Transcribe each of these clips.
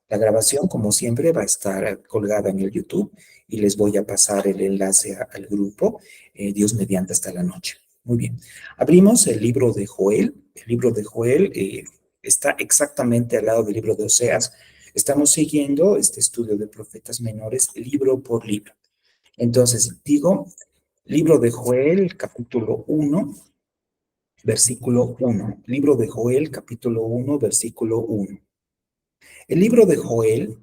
La grabación, como siempre, va a estar colgada en el YouTube y les voy a pasar el enlace al grupo, Dios mediante hasta la noche. Muy bien. Abrimos el libro de Joel. El libro de Joel está exactamente al lado del libro de Oseas. Estamos siguiendo este estudio de profetas menores libro por libro. Entonces, digo, libro de Joel, capítulo 1, versículo 1. Libro de Joel, capítulo 1, versículo 1. El libro de Joel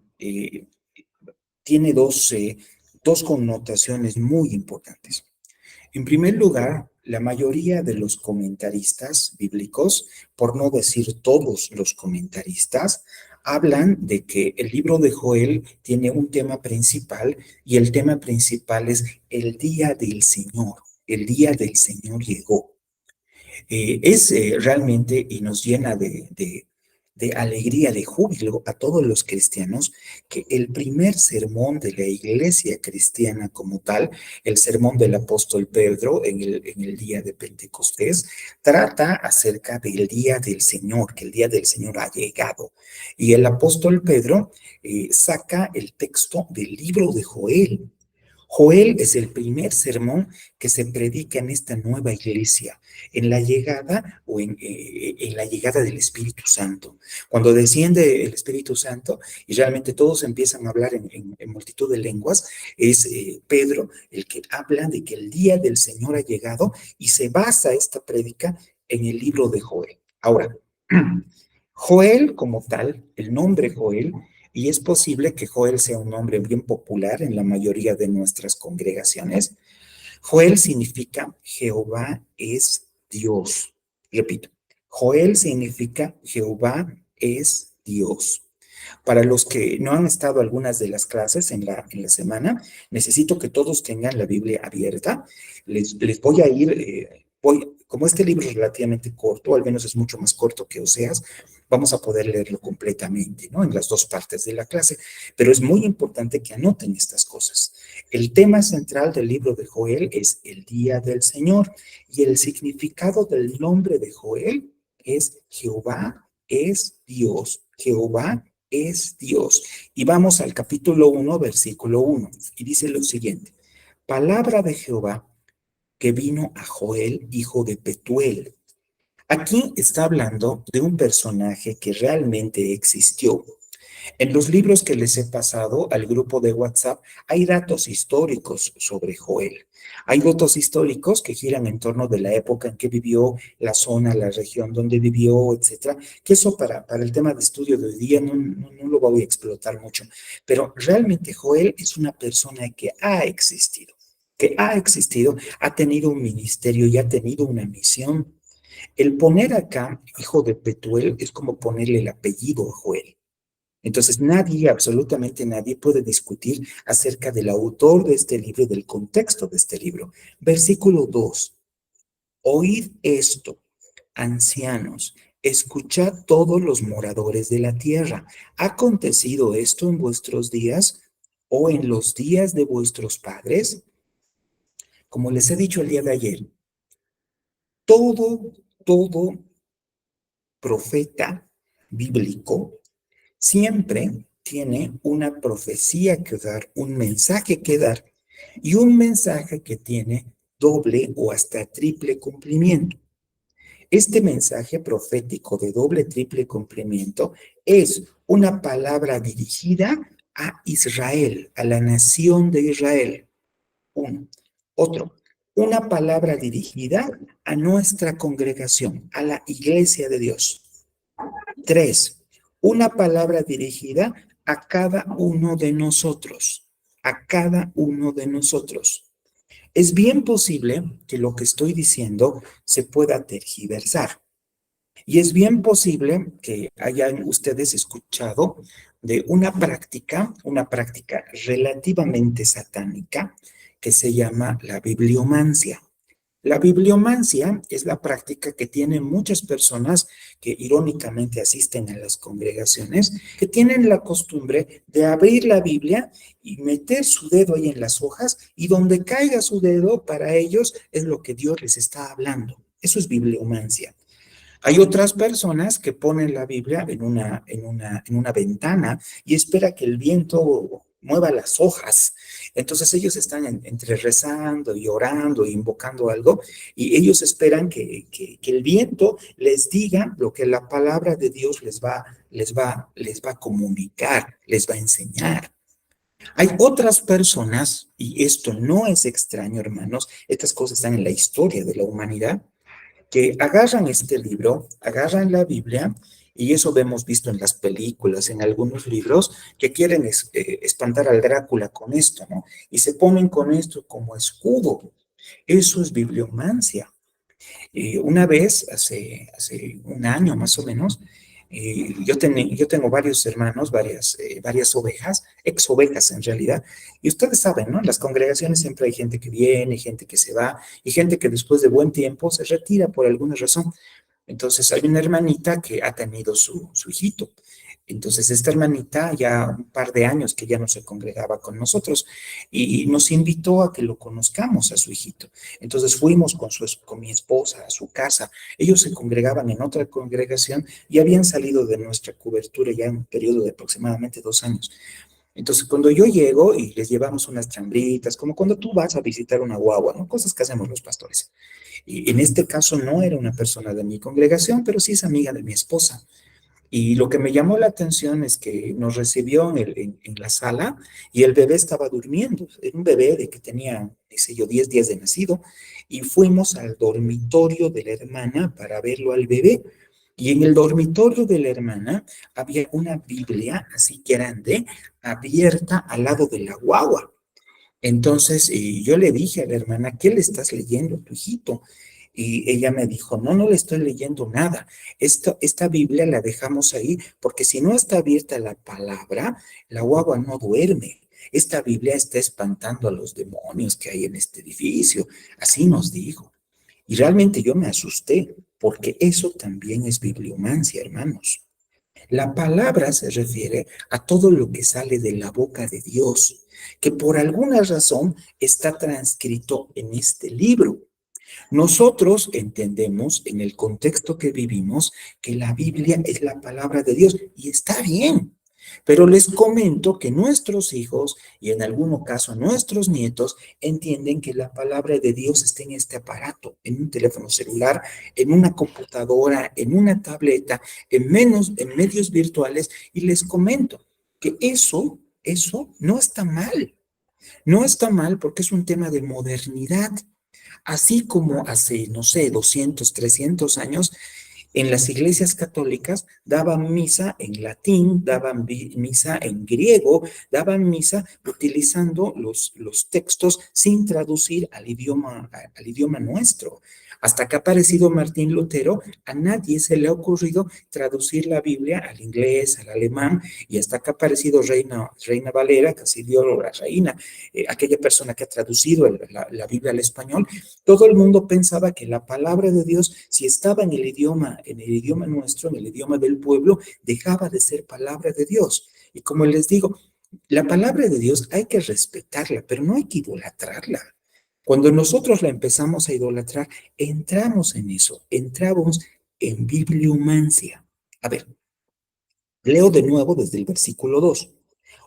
tiene dos connotaciones muy importantes. En primer lugar, la mayoría de los comentaristas bíblicos, por no decir todos los comentaristas, hablan de que el libro de Joel tiene un tema principal y el tema principal es el día del Señor. El día del Señor llegó. Realmente y nos llena de alegría, de júbilo a todos los cristianos, que el primer sermón de la iglesia cristiana como tal, el sermón del apóstol Pedro en el día de Pentecostés, trata acerca del día del Señor, que el día del Señor ha llegado. Y el apóstol Pedro saca el texto del libro de Joel. Joel es el primer sermón que se predica en esta nueva iglesia, en la llegada en la llegada del Espíritu Santo. Cuando desciende el Espíritu Santo y realmente todos empiezan a hablar en multitud de lenguas, es Pedro el que habla de que el día del Señor ha llegado y se basa esta prédica en el libro de Joel. Ahora, Joel como tal, el nombre Joel, y es posible que Joel sea un nombre bien popular en la mayoría de nuestras congregaciones. Joel significa Jehová es Dios. Repito, Joel significa Jehová es Dios. Para los que no han estado algunas de las clases en la semana, necesito que todos tengan la Biblia abierta. Les voy a ir, como este libro es relativamente corto, al menos es mucho más corto que Oseas, vamos a poder leerlo completamente, ¿no? En las dos partes de la clase, pero es muy importante que anoten estas cosas. El tema central del libro de Joel es el día del Señor y el significado del nombre de Joel es Jehová es Dios. Jehová es Dios. Y vamos al capítulo 1, versículo 1. Y dice lo siguiente. Palabra de Jehová que vino a Joel, hijo de Petuel. Aquí está hablando de un personaje que realmente existió. En los libros que les he pasado al grupo de WhatsApp hay datos históricos sobre Joel. Hay datos históricos que giran en torno de la época en que vivió, la zona, la región donde vivió, etcétera. Que eso para el tema de estudio de hoy día no lo voy a explotar mucho. Pero realmente Joel es una persona que ha existido, ha tenido un ministerio y ha tenido una misión. El poner acá, hijo de Petuel, es como ponerle el apellido a Joel. Entonces nadie, absolutamente nadie puede discutir acerca del autor de este libro, del contexto de este libro. Versículo 2. Oíd esto, ancianos, escuchad todos los moradores de la tierra. ¿Ha acontecido esto en vuestros días o en los días de vuestros padres? Como les he dicho el día de ayer, todo profeta bíblico siempre tiene una profecía que dar, un mensaje que dar y un mensaje que tiene doble o hasta triple cumplimiento. Este mensaje profético de doble, triple cumplimiento es una palabra dirigida a Israel, a la nación de Israel. Uno. Otro, una palabra dirigida a nuestra congregación, a la iglesia de Dios. Tres, una palabra dirigida a cada uno de nosotros, a cada uno de nosotros. Es bien posible que lo que estoy diciendo se pueda tergiversar. Y es bien posible que hayan ustedes escuchado de una práctica relativamente satánica que se llama la bibliomancia. La bibliomancia es la práctica que tienen muchas personas que irónicamente asisten a las congregaciones, que tienen la costumbre de abrir la Biblia y meter su dedo ahí en las hojas y donde caiga su dedo para ellos es lo que Dios les está hablando. Eso es bibliomancia. Hay otras personas que ponen la Biblia en una ventana y espera que el viento mueva las hojas. Entonces ellos están entre rezando y orando e invocando algo y ellos esperan que el viento les diga lo que la palabra de Dios les va a comunicar, les va a enseñar. Hay otras personas, y esto no es extraño, hermanos, estas cosas están en la historia de la humanidad, que agarran este libro, agarran la Biblia, y eso hemos visto en las películas, en algunos libros, que quieren espantar al Drácula con esto, ¿no? Y se ponen con esto como escudo. Eso es bibliomancia. Una vez, hace un año más o menos, yo tengo varios hermanos, varias ovejas, ex ovejas en realidad, y ustedes saben, ¿no? En las congregaciones siempre hay gente que viene, gente que se va, y gente que después de buen tiempo se retira por alguna razón. Entonces hay una hermanita que ha tenido su hijito. Entonces esta hermanita ya un par de años que ya no se congregaba con nosotros y nos invitó a que lo conozcamos a su hijito. Entonces fuimos con mi esposa a su casa. Ellos se congregaban en otra congregación y habían salido de nuestra cobertura ya en un periodo de aproximadamente 2 años. Entonces, cuando yo llego y les llevamos unas chambritas, como cuando tú vas a visitar una guagua, ¿no? Cosas que hacemos los pastores. Y en este caso no era una persona de mi congregación, pero sí es amiga de mi esposa. Y lo que me llamó la atención es que nos recibió en la sala y el bebé estaba durmiendo. Era un bebé de que tenía, qué sé yo, 10 días de nacido. Y fuimos al dormitorio de la hermana para verlo al bebé. Y en el dormitorio de la hermana había una Biblia así grande, abierta al lado de la guagua. Entonces, yo le dije a la hermana, ¿qué le estás leyendo a tu hijito? Y ella me dijo, no, no le estoy leyendo nada. Esta Biblia la dejamos ahí porque si no está abierta la palabra, la guagua no duerme. Esta Biblia está espantando a los demonios que hay en este edificio. Así nos dijo. Y realmente yo me asusté porque eso también es bibliomancia, hermanos. La palabra se refiere a todo lo que sale de la boca de Dios, que por alguna razón está transcrito en este libro. Nosotros entendemos en el contexto que vivimos que la Biblia es la palabra de Dios y está bien. Pero les comento que nuestros hijos y en algún caso nuestros nietos entienden que la palabra de Dios está en este aparato, en un teléfono celular, en una computadora, en una tableta, en medios virtuales y les comento que eso no está mal. No está mal porque es un tema de modernidad. Así como hace, no sé, 200, 300 años, en las iglesias católicas daban misa en latín, daban misa en griego, daban misa utilizando los textos sin traducir al idioma nuestro. Hasta que ha aparecido Martín Lutero, a nadie se le ha ocurrido traducir la Biblia al inglés, al alemán, y hasta que ha aparecido Reina Valera, casi dio la reina, aquella persona que ha traducido la Biblia al español, todo el mundo pensaba que la palabra de Dios, si estaba en el idioma nuestro, en el idioma del pueblo, dejaba de ser palabra de Dios. Y como les digo, la palabra de Dios hay que respetarla, pero no hay que idolatrarla. Cuando nosotros la empezamos a idolatrar, entramos en eso, entramos en bibliomancia. A ver, leo de nuevo desde el versículo 2.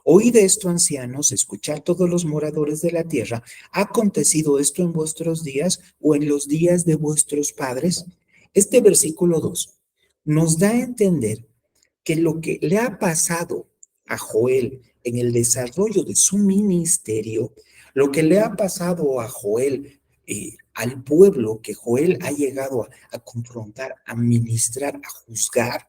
Oíd esto, ancianos, escuchad todos los moradores de la tierra. ¿Ha acontecido esto en vuestros días o en los días de vuestros padres? Este versículo 2 nos da a entender que lo que le ha pasado a Joel en el desarrollo de su ministerio, lo que le ha pasado a Joel, al pueblo que Joel ha llegado a confrontar, a ministrar, a juzgar,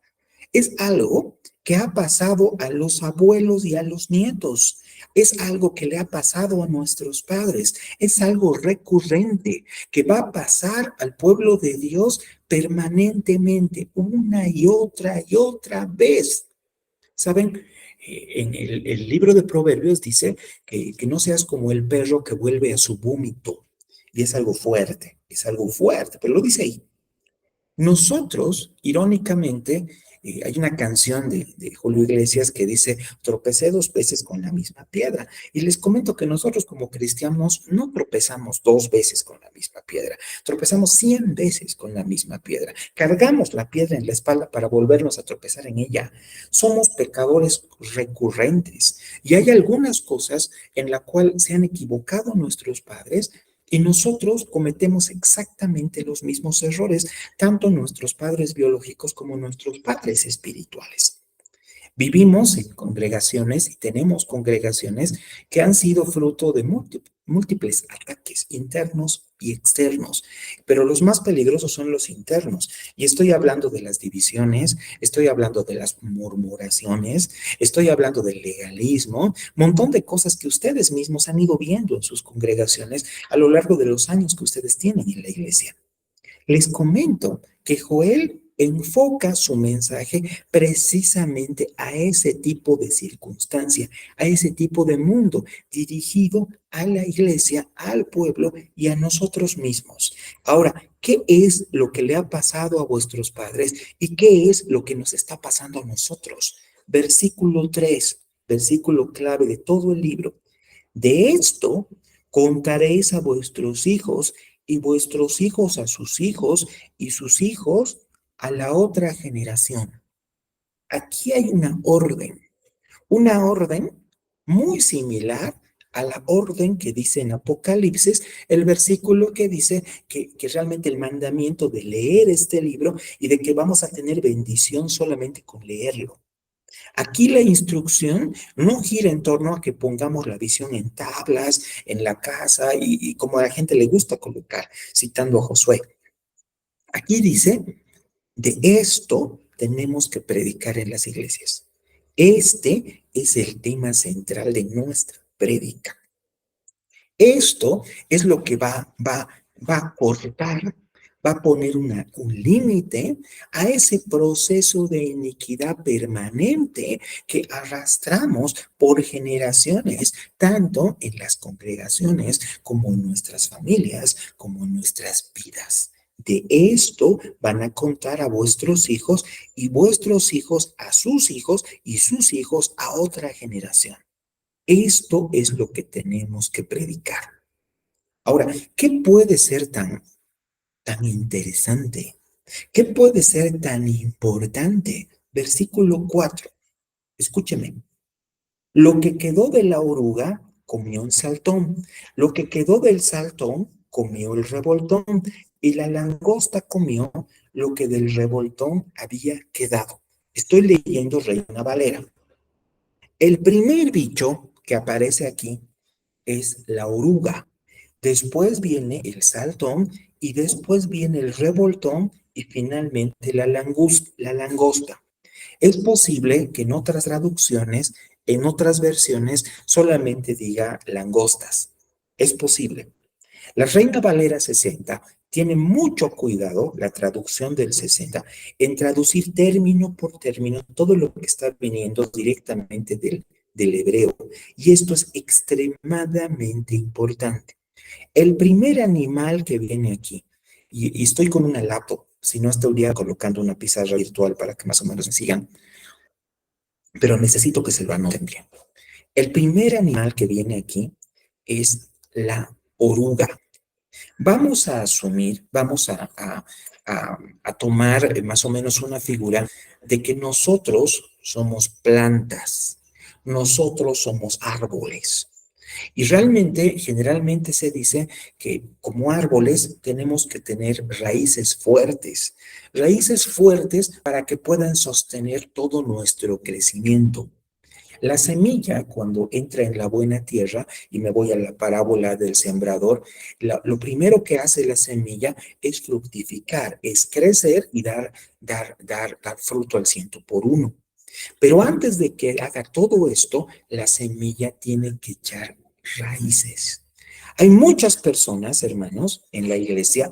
es algo que ha pasado a los abuelos y a los nietos. Es algo que le ha pasado a nuestros padres. Es algo recurrente que va a pasar al pueblo de Dios permanentemente, una y otra vez. ¿Saben? En el libro de Proverbios dice que no seas como el perro que vuelve a su vómito. Y es algo fuerte, pero lo dice ahí. Nosotros, irónicamente, Hay una canción de Julio Iglesias que dice, tropecé 2 veces con la misma piedra. Y les comento que nosotros como cristianos no tropezamos 2 veces con la misma piedra, tropezamos 100 veces con la misma piedra. Cargamos la piedra en la espalda para volvernos a tropezar en ella. Somos pecadores recurrentes y hay algunas cosas en las cuales se han equivocado nuestros padres y nosotros cometemos exactamente los mismos errores, tanto nuestros padres biológicos como nuestros padres espirituales. Vivimos en congregaciones y tenemos congregaciones que han sido fruto de múltiples ataques internos y externos, pero los más peligrosos son los internos. Y estoy hablando de las divisiones, estoy hablando de las murmuraciones, estoy hablando del legalismo, montón de cosas que ustedes mismos han ido viendo en sus congregaciones a lo largo de los años que ustedes tienen en la iglesia. Les comento que Joel enfoca su mensaje precisamente a ese tipo de circunstancia, a ese tipo de mundo dirigido a la iglesia, al pueblo y a nosotros mismos. Ahora, ¿qué es lo que le ha pasado a vuestros padres y qué es lo que nos está pasando a nosotros? Versículo 3, versículo clave de todo el libro. De esto contaréis a vuestros hijos y vuestros hijos a sus hijos y sus hijos a la otra generación. Aquí hay una orden muy similar a la orden que dice en Apocalipsis, el versículo que dice que realmente el mandamiento de leer este libro y de que vamos a tener bendición solamente con leerlo. Aquí la instrucción no gira en torno a que pongamos la visión en tablas, en la casa y como a la gente le gusta colocar, citando a Josué. Aquí dice, de esto tenemos que predicar en las iglesias. Este es el tema central de nuestra prédica. Esto es lo que va a cortar, va a poner un límite a ese proceso de iniquidad permanente que arrastramos por generaciones, tanto en las congregaciones como en nuestras familias, como en nuestras vidas. De esto van a contar a vuestros hijos y vuestros hijos a sus hijos y sus hijos a otra generación. Esto es lo que tenemos que predicar. Ahora, ¿qué puede ser tan interesante? ¿Qué puede ser tan importante? Versículo 4. Escúcheme. Lo que quedó de la oruga comió un saltón. Lo que quedó del saltón comió el revoltón. Y la langosta comió lo que del revoltón había quedado. Estoy leyendo Reina Valera. El primer bicho que aparece aquí es la oruga. Después viene el saltón y después viene el revoltón y finalmente la langosta. Es posible que en otras traducciones, en otras versiones, solamente diga langostas. Es posible. La Reina Valera 60 tiene mucho cuidado, la traducción del 60, en traducir término por término todo lo que está viniendo directamente del hebreo. Y esto es extremadamente importante. El primer animal que viene aquí, y estoy con una laptop, si no estaría colocando una pizarra virtual para que más o menos me sigan, pero necesito que se lo anoten bien. El primer animal que viene aquí es la oruga. Vamos a asumir, vamos a tomar más o menos una figura de que nosotros somos plantas, nosotros somos árboles. Y realmente, generalmente se dice que como árboles tenemos que tener raíces fuertes para que puedan sostener todo nuestro crecimiento. La semilla, cuando entra en la buena tierra, y me voy a la parábola del sembrador, lo primero que hace la semilla es fructificar, es crecer y dar fruto al 100 por 1. Pero antes de que haga todo esto, la semilla tiene que echar raíces. Hay muchas personas, hermanos, en la iglesia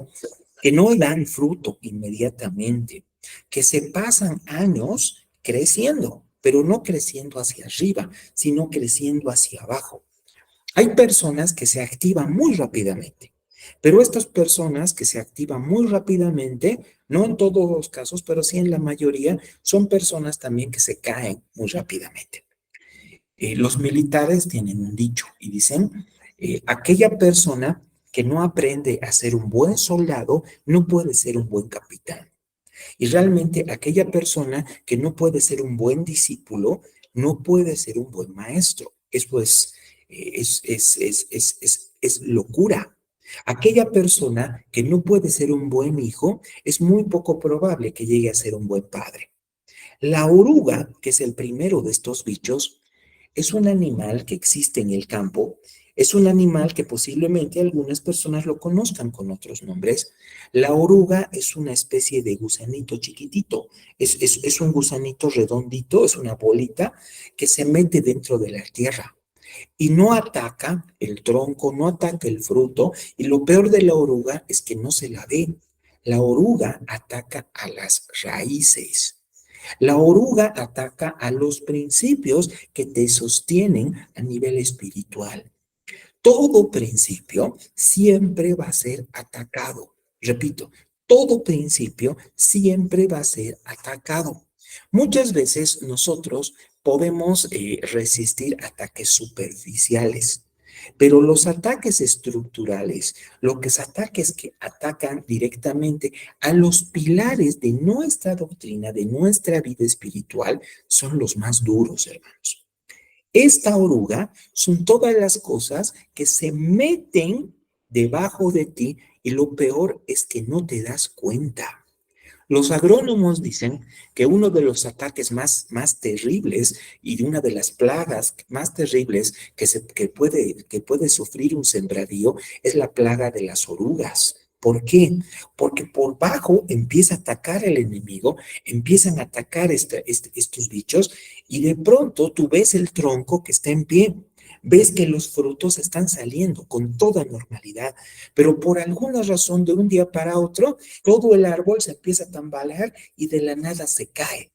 que no dan fruto inmediatamente, que se pasan años creciendo, pero no creciendo hacia arriba, sino creciendo hacia abajo. Hay personas que se activan muy rápidamente, Pero estas personas que se activan muy rápidamente, no en todos los casos, pero sí en la mayoría, son personas también que se caen muy rápidamente. Los militares tienen un dicho y dicen, aquella persona que no aprende a ser un buen soldado no puede ser un buen capitán. Y realmente aquella persona que no puede ser un buen discípulo no puede ser un buen maestro. Eso es locura. Aquella persona que no puede ser un buen hijo es muy poco probable que llegue a ser un buen padre. La oruga, que es el primero de estos bichos, es un animal que existe en el campo. Es un animal que posiblemente algunas personas lo conozcan con otros nombres. La oruga es una especie de gusanito chiquitito. Es un gusanito redondito, es una bolita que se mete dentro de la tierra y no ataca el tronco, no ataca el fruto. Y lo peor de la oruga es que no se la ve. La oruga ataca a las raíces. La oruga ataca a los principios que te sostienen a nivel espiritual. Todo principio siempre va a ser atacado. Repito, todo principio siempre va a ser atacado. Muchas veces nosotros podemos resistir ataques superficiales, pero los ataques estructurales, los ataques que atacan directamente a los pilares de nuestra doctrina, de nuestra vida espiritual, son los más duros, hermanos. Esta oruga son todas las cosas que se meten debajo de ti y lo peor es que no te das cuenta. Los agrónomos dicen que uno de los ataques más terribles y de una de las plagas más terribles que puede sufrir un sembradío es la plaga de las orugas. ¿Por qué? Porque por bajo empieza a atacar el enemigo, empiezan a atacar estos bichos y de pronto tú ves el tronco que está en pie, ves que los frutos están saliendo con toda normalidad, pero por alguna razón de un día para otro todo el árbol se empieza a tambalear y de la nada se cae.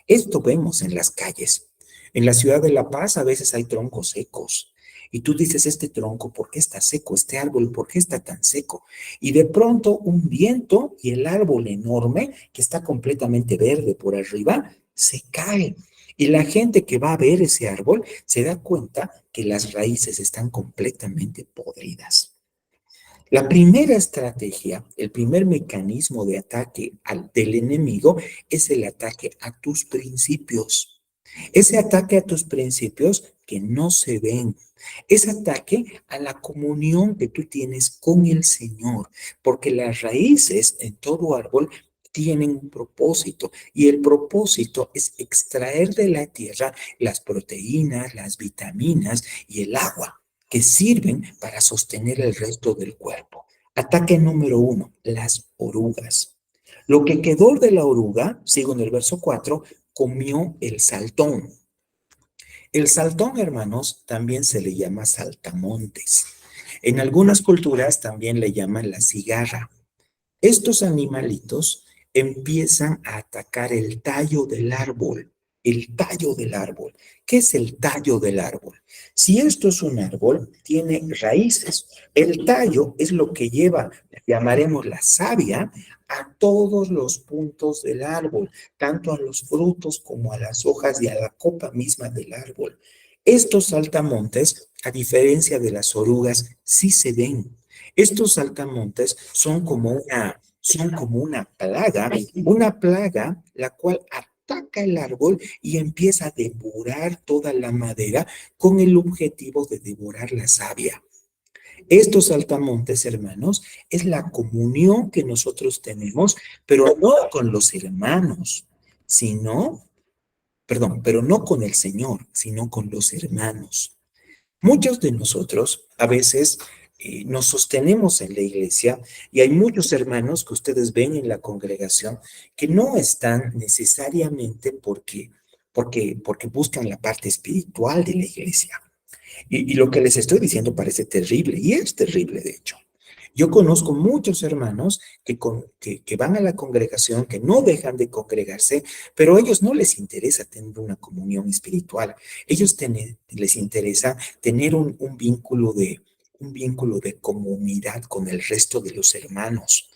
Esto vemos en las calles. En la ciudad de La Paz a veces hay troncos secos. Y tú dices, este tronco, ¿por qué está seco? Este árbol, ¿por qué está tan seco? Y de pronto un viento y el árbol enorme, que está completamente verde por arriba, se cae. Y la gente que va a ver ese árbol se da cuenta que las raíces están completamente podridas. La primera estrategia, el primer mecanismo de ataque del enemigo es el ataque a tus principios. Ese ataque a tus principios que no se ven. Ese ataque a la comunión que tú tienes con el Señor. Porque las raíces en todo árbol tienen un propósito y el propósito es extraer de la tierra las proteínas, las vitaminas y el agua que sirven para sostener el resto del cuerpo. Ataque número 1, las orugas. Lo que quedó de la oruga, sigo en el verso 4, comió el saltón. El saltón, hermanos, también se le llama saltamontes. En algunas culturas también le llaman la cigarra. Estos animalitos empiezan a atacar el tallo del árbol. El tallo del árbol. ¿Qué es el tallo del árbol? Si esto es un árbol, tiene raíces. El tallo es lo que lleva, llamaremos la savia, a todos los puntos del árbol, tanto a los frutos como a las hojas y a la copa misma del árbol. Estos saltamontes, a diferencia de las orugas, sí se ven. Estos saltamontes son como una plaga la cual ataca el árbol y empieza a devorar toda la madera con el objetivo de devorar la savia. Estos saltamontes, hermanos, es la comunión que nosotros tenemos, pero no con los hermanos, sino, perdón, pero no con el Señor, sino con los hermanos. Muchos de nosotros a veces nos sostenemos en la iglesia y hay muchos hermanos que ustedes ven en la congregación que no están necesariamente porque buscan la parte espiritual de la iglesia. Y lo que les estoy diciendo parece terrible y es terrible de hecho. Yo conozco muchos hermanos que van a la congregación, que no dejan de congregarse, pero a ellos no les interesa tener una comunión espiritual. Les interesa tener un vínculo un vínculo de comunidad con el resto de los hermanos.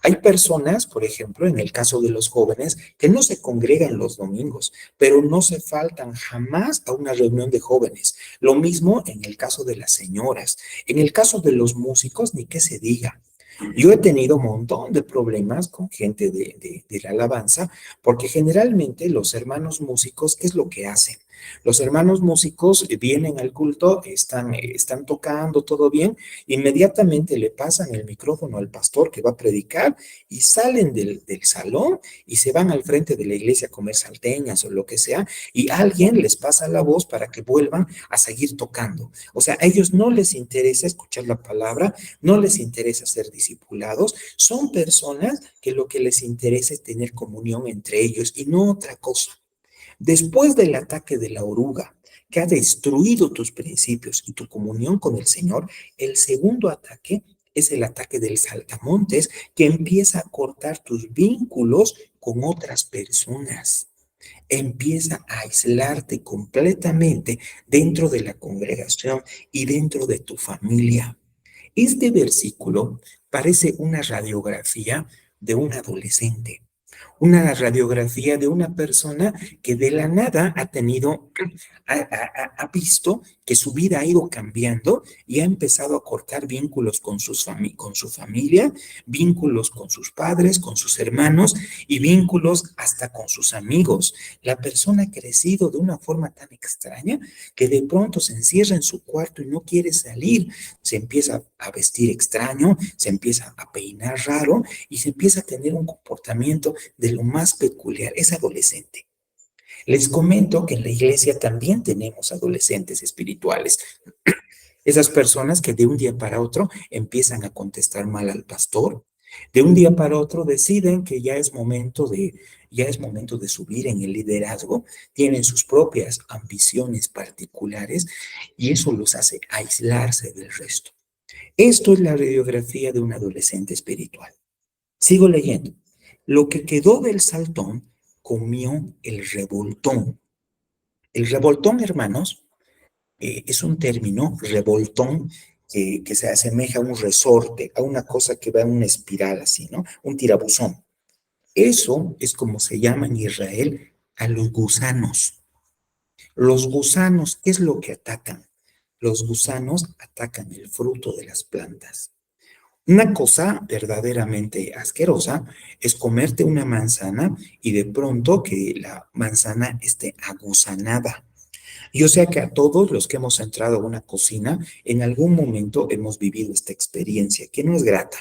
Hay personas, por ejemplo, en el caso de los jóvenes, que no se congregan los domingos, pero no se faltan jamás a una reunión de jóvenes. Lo mismo en el caso de las señoras. En el caso de los músicos, ni qué se diga. Yo he tenido un montón de problemas con gente de la alabanza, porque generalmente los hermanos músicos, ¿qué es lo que hacen? Los hermanos músicos vienen al culto, están tocando todo bien, inmediatamente le pasan el micrófono al pastor que va a predicar y salen del salón y se van al frente de la iglesia a comer salteñas o lo que sea, y alguien les pasa la voz para que vuelvan a seguir tocando. O sea, a ellos no les interesa escuchar la palabra, no les interesa ser discipulados, son personas que lo que les interesa es tener comunión entre ellos y no otra cosa. Después del ataque de la oruga, que ha destruido tus principios y tu comunión con el Señor, el segundo ataque es el ataque del saltamontes, que empieza a cortar tus vínculos con otras personas. Empieza a aislarte completamente dentro de la congregación y dentro de tu familia. Este versículo parece una radiografía de un adolescente, una radiografía de una persona que de la nada ha tenido, ha visto que su vida ha ido cambiando y ha empezado a cortar vínculos con su familia, vínculos con sus padres, con sus hermanos y vínculos hasta con sus amigos. La persona ha crecido de una forma tan extraña que de pronto se encierra en su cuarto y no quiere salir. Se empieza a vestir extraño, se empieza a peinar raro y se empieza a tener un comportamiento de lo más peculiar. Es adolescente. Les comento que en la iglesia también tenemos adolescentes espirituales. Esas personas que de un día para otro empiezan a contestar mal al pastor, de un día para otro deciden que ya es momento de subir en el liderazgo, tienen sus propias ambiciones particulares y eso los hace aislarse del resto. Esto es la radiografía de un adolescente espiritual. Sigo leyendo. Lo que quedó del saltón comió el revoltón. El revoltón, hermanos, es un término, revoltón, que se asemeja a un resorte, a una cosa que va en una espiral así, ¿no? Un tirabuzón. Eso es como se llama en Israel a los gusanos. Los gusanos, ¿qué es lo que atacan? Los gusanos atacan el fruto de las plantas. Una cosa verdaderamente asquerosa es comerte una manzana y de pronto que la manzana esté aguzanada. Yo sé que a todos los que hemos entrado a una cocina, en algún momento hemos vivido esta experiencia, que no es grata.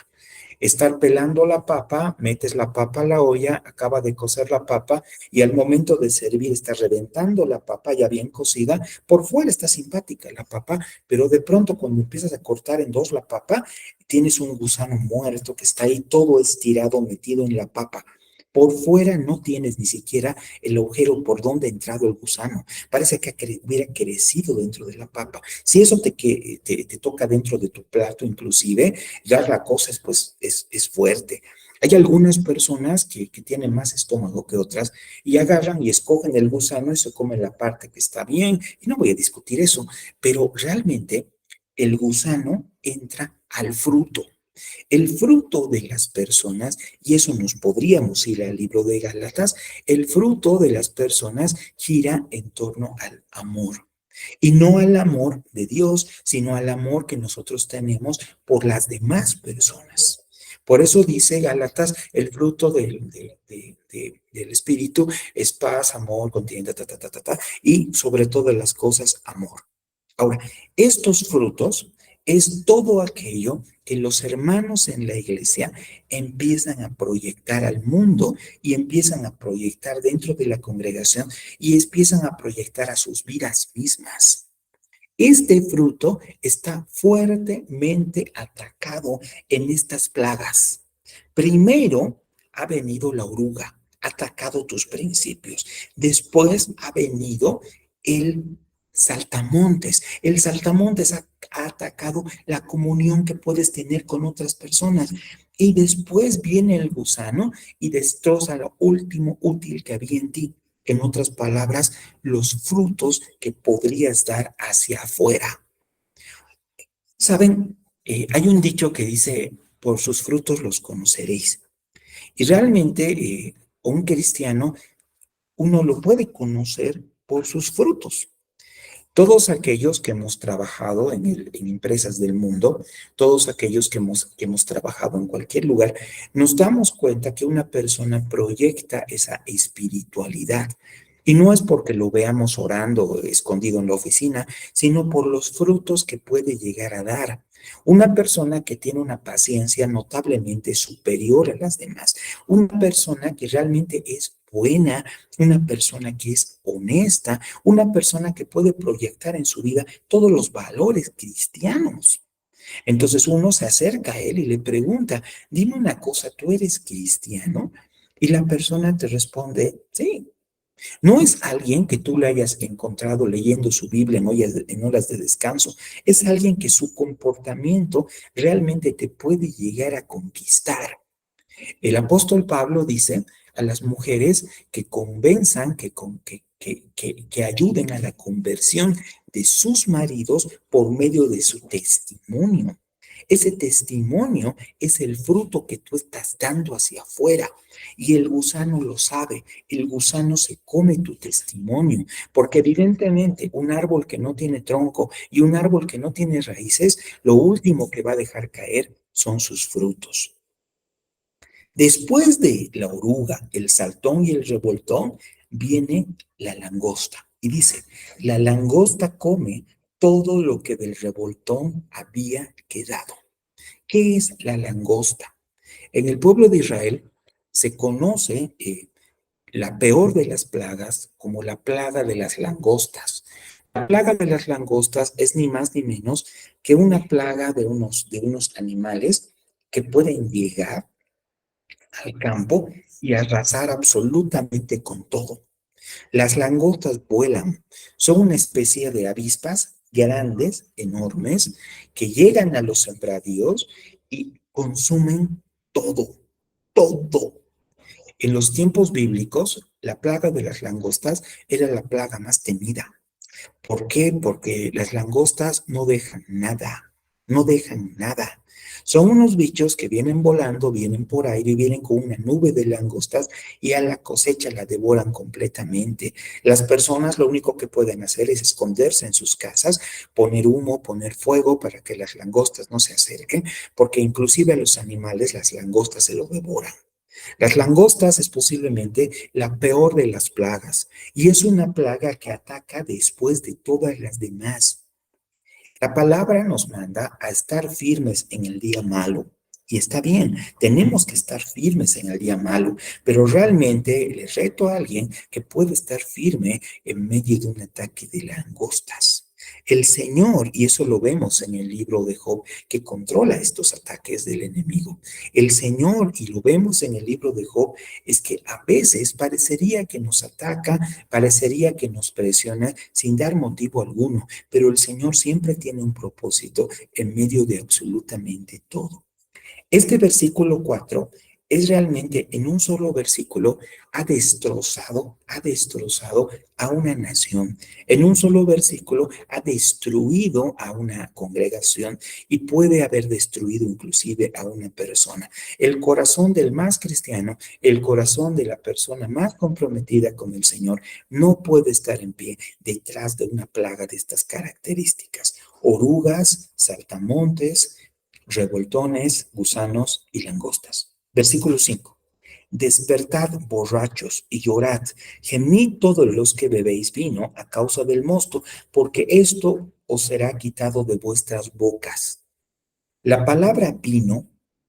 Estar pelando la papa, metes la papa a la olla, acaba de cocer la papa y al momento de servir está reventando la papa ya bien cocida. Por fuera está simpática la papa, pero de pronto cuando empiezas a cortar en dos la papa, tienes un gusano muerto que está ahí todo estirado, metido en la papa. Por fuera no tienes ni siquiera el agujero por donde ha entrado el gusano. Parece que hubiera crecido dentro de la papa. Si eso te toca dentro de tu plato inclusive, ya la cosa es, pues, es fuerte. Hay algunas personas que tienen más estómago que otras y agarran y escogen el gusano y se comen la parte que está bien. Y no voy a discutir eso, pero realmente el gusano entra al fruto. El fruto de las personas, y eso nos podríamos ir al libro de Gálatas, el fruto de las personas gira en torno al amor. Y no al amor de Dios, sino al amor que nosotros tenemos por las demás personas. Por eso dice Gálatas, el fruto del Espíritu es paz, amor, contienda, y sobre todas las cosas, amor. Ahora, estos frutos es todo aquello que los hermanos en la iglesia empiezan a proyectar al mundo y empiezan a proyectar dentro de la congregación y empiezan a proyectar a sus vidas mismas. Este fruto está fuertemente atacado en estas plagas. Primero ha venido la oruga, ha atacado tus principios. Después ha venido el saltamontes. El saltamontes ha atacado la comunión que puedes tener con otras personas. Y después viene el gusano y destroza lo último útil que había en ti. En otras palabras, los frutos que podrías dar hacia afuera. Saben, hay un dicho que dice, por sus frutos los conoceréis. Y realmente un cristiano, uno lo puede conocer por sus frutos. Todos aquellos que hemos trabajado en empresas del mundo, todos aquellos que hemos trabajado en cualquier lugar, nos damos cuenta que una persona proyecta esa espiritualidad. Y no es porque lo veamos orando escondido en la oficina, sino por los frutos que puede llegar a dar. Una persona que tiene una paciencia notablemente superior a las demás, una persona que realmente es buena, una persona que es honesta, una persona que puede proyectar en su vida todos los valores cristianos. Entonces uno se acerca a él y le pregunta, dime una cosa, ¿tú eres cristiano? Y la persona te responde, sí. No es alguien que tú le hayas encontrado leyendo su Biblia en horas de descanso. Es alguien que su comportamiento realmente te puede llegar a conquistar. El apóstol Pablo dice a las mujeres que convenzan, que ayuden a la conversión de sus maridos por medio de su testimonio. Ese testimonio es el fruto que tú estás dando hacia afuera y el gusano lo sabe, el gusano se come tu testimonio, porque evidentemente un árbol que no tiene tronco y un árbol que no tiene raíces, lo último que va a dejar caer son sus frutos. Después de la oruga, el saltón y el revoltón, viene la langosta. Y dice, la langosta come todo lo que del revoltón había quedado. ¿Qué es la langosta? En el pueblo de Israel se conoce la peor de las plagas como la plaga de las langostas. La plaga de las langostas es ni más ni menos que una plaga de unos animales que pueden llegar al campo y arrasar absolutamente con todo. Las langostas vuelan, son una especie de avispas grandes, enormes, que llegan a los sembradíos y consumen todo, todo. En los tiempos bíblicos, la plaga de las langostas era la plaga más temida. ¿Por qué? Porque las langostas no dejan nada, no dejan nada. Son unos bichos que vienen volando, vienen por aire, vienen con una nube de langostas y a la cosecha la devoran completamente. Las personas lo único que pueden hacer es esconderse en sus casas, poner humo, poner fuego para que las langostas no se acerquen, porque inclusive a los animales las langostas se lo devoran. Las langostas es posiblemente la peor de las plagas y es una plaga que ataca después de todas las demás. La palabra nos manda a estar firmes en el día malo. Y está bien, tenemos que estar firmes en el día malo, pero realmente le reto a alguien que puede estar firme en medio de un ataque de langostas. El Señor, y eso lo vemos en el libro de Job, que controla estos ataques del enemigo. El Señor, y lo vemos en el libro de Job, es que a veces parecería que nos ataca, parecería que nos presiona sin dar motivo alguno, pero el Señor siempre tiene un propósito en medio de absolutamente todo. Este versículo 4 es realmente en un solo versículo ha destrozado a una nación. En un solo versículo ha destruido a una congregación y puede haber destruido inclusive a una persona. El corazón del más cristiano, el corazón de la persona más comprometida con el Señor no puede estar en pie detrás de una plaga de estas características. Orugas, saltamontes, revoltones, gusanos y langostas. Versículo 5. Despertad borrachos y llorad, gemid todos los que bebéis vino a causa del mosto, porque esto os será quitado de vuestras bocas. La palabra vino,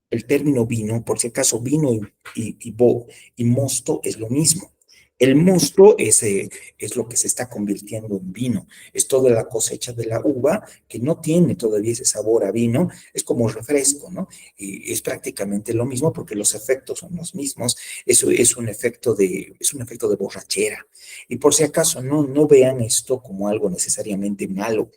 el término vino, por si acaso vino y mosto es lo mismo. El mosto es lo que se está convirtiendo en vino. Es toda la cosecha de la uva que no tiene todavía ese sabor a vino. Es como refresco, ¿no? Y es prácticamente lo mismo porque los efectos son los mismos. Eso es un efecto de borrachera. Y por si acaso no vean esto como algo necesariamente malo.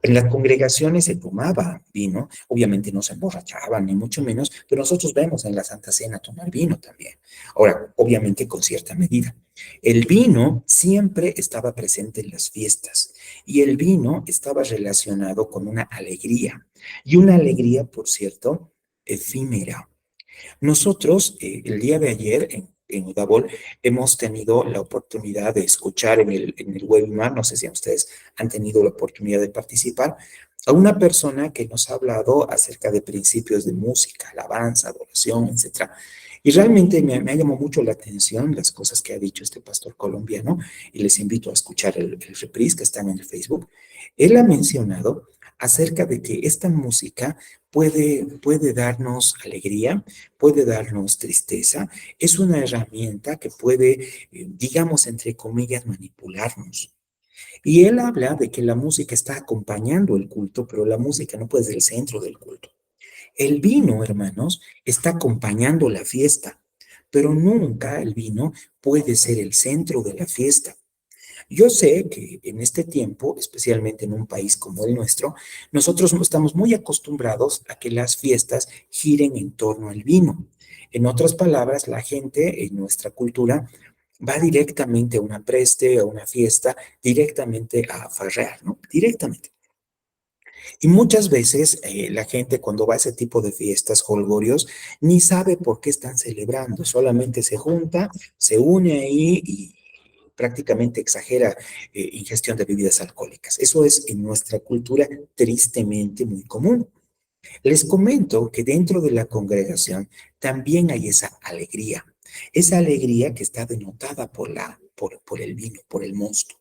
En las congregaciones se tomaba vino, obviamente no se emborrachaban, ni mucho menos, pero nosotros vemos en la Santa Cena tomar vino también. Ahora, obviamente con cierta medida. El vino siempre estaba presente en las fiestas y el vino estaba relacionado con una alegría, y una alegría, por cierto, efímera. Nosotros, el día de ayer en Udabol, hemos tenido la oportunidad de escuchar en el webinar, no sé si ustedes han tenido la oportunidad de participar, a una persona que nos ha hablado acerca de principios de música, alabanza, adoración, etcétera. Y realmente me ha llamado mucho la atención las cosas que ha dicho este pastor colombiano, y les invito a escuchar el reprise que está en el Facebook. Él ha mencionado acerca de que esta música puede darnos alegría, puede darnos tristeza, es una herramienta que puede, digamos, entre comillas, manipularnos. Y él habla de que la música está acompañando el culto, pero la música no puede ser el centro del culto. El vino, hermanos, está acompañando la fiesta, pero nunca el vino puede ser el centro de la fiesta. Yo sé que en este tiempo, especialmente en un país como el nuestro, nosotros estamos muy acostumbrados a que las fiestas giren en torno al vino. En otras palabras, la gente en nuestra cultura va directamente a una preste, a una fiesta, directamente a farrear, ¿no? Directamente. Y muchas veces la gente cuando va a ese tipo de fiestas, holgorios, ni sabe por qué están celebrando, solamente se junta, se une ahí y prácticamente exagera ingestión de bebidas alcohólicas. Eso es en nuestra cultura tristemente muy común. Les comento que dentro de la congregación también hay esa alegría que está denotada por el vino, por el mosto.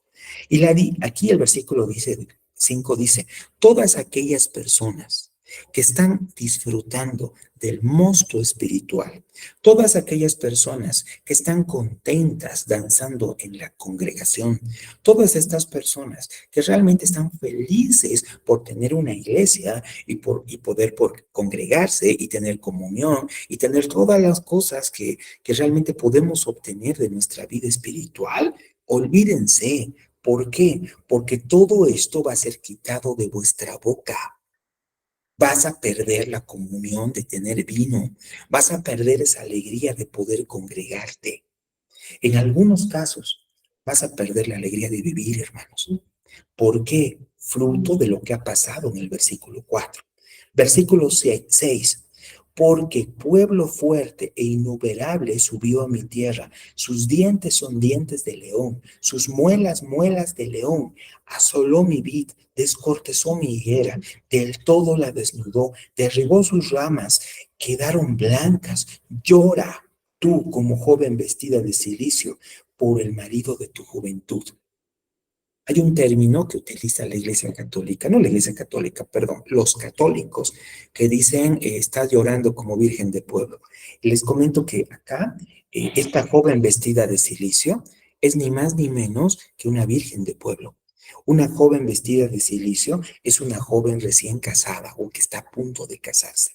Y aquí el versículo 5 dice, todas aquellas personas que están disfrutando del mosto espiritual, todas aquellas personas que están contentas danzando en la congregación, todas estas personas que realmente están felices por tener una iglesia y poder congregarse y tener comunión y tener todas las cosas que realmente podemos obtener de nuestra vida espiritual, olvídense. ¿Por qué? Porque todo esto va a ser quitado de vuestra boca. Vas a perder la comunión de tener vino. Vas a perder esa alegría de poder congregarte. En algunos casos, vas a perder la alegría de vivir, hermanos. ¿Por qué? Fruto de lo que ha pasado en el versículo 4. Versículo 6. Porque pueblo fuerte e innumerable subió a mi tierra. Sus dientes son dientes de león, sus muelas, muelas de león. Asoló mi vid, descortezó mi higuera, del todo la desnudó, derribó sus ramas, quedaron blancas. Llora tú como joven vestida de cilicio por el marido de tu juventud. Hay un término que utiliza la Iglesia Católica, no la Iglesia Católica, perdón, los católicos, que dicen, estás llorando como virgen de pueblo. Y les comento que acá, esta joven vestida de cilicio es ni más ni menos que una virgen de pueblo. Una joven vestida de cilicio es una joven recién casada o que está a punto de casarse.